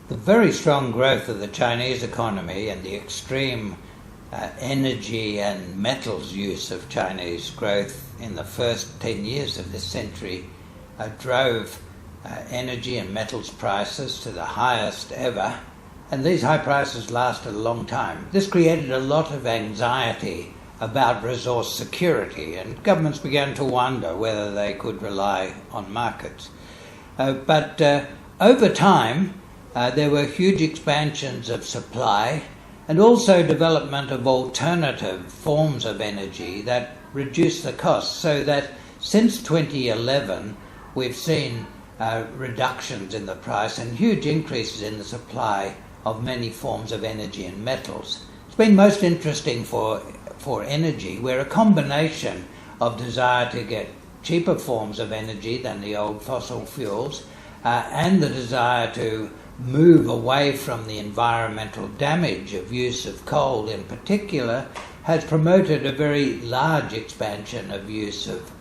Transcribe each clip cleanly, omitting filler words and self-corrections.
The very strong growth of the Chinese economy and the extreme energy and metals use of Chinese growth in the first 10 years of this century drove energy and metals prices to the highest ever, and these high prices lasted a long time. This created a lot of anxiety about resource security, and governments began to wonder whether they could rely on markets. But over time, there were huge expansions of supply and also development of alternative forms of energy that reduced the costs, so that since 2011 we've seen reductions in the price and huge increases in the supply of many forms of energy and metals. It's been most interesting for energy, where a combination of desire to get cheaper forms of energy than the old fossil fuels and the desire to move away from the environmental damage of use of coal in particular has promoted a very large expansion of use of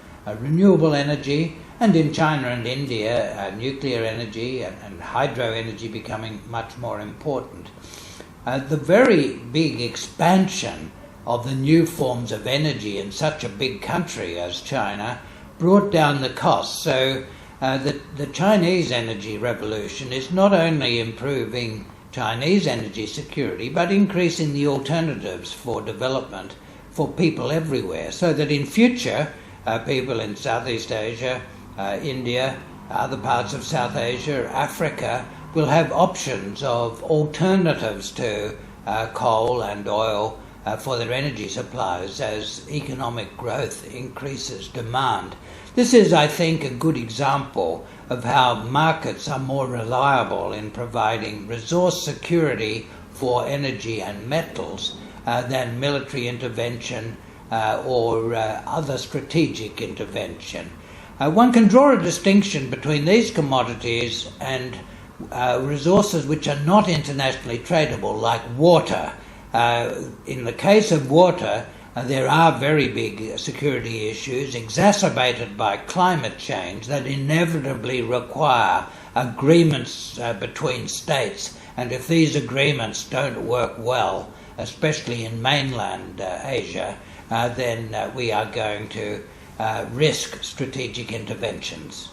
renewable energy, and in China and India, nuclear energy and hydro energy becoming much more important. The very big expansion of the new forms of energy in such a big country as China brought down the costs. So the Chinese energy revolution is not only improving Chinese energy security, but increasing the alternatives for development for people everywhere, so that in future, people in Southeast Asia, India, other parts of South Asia, Africa, will have options of alternatives to coal and oil for their energy supplies as economic growth increases demand. This is, I think, a good example of how markets are more reliable in providing resource security for energy and metals than military intervention or other strategic intervention. One can draw a distinction between these commodities and resources which are not internationally tradable, like water. In the case of water, there are very big security issues exacerbated by climate change that inevitably require agreements between states. And if these agreements don't work well, especially in mainland Asia, then we are going to risk strategic interventions.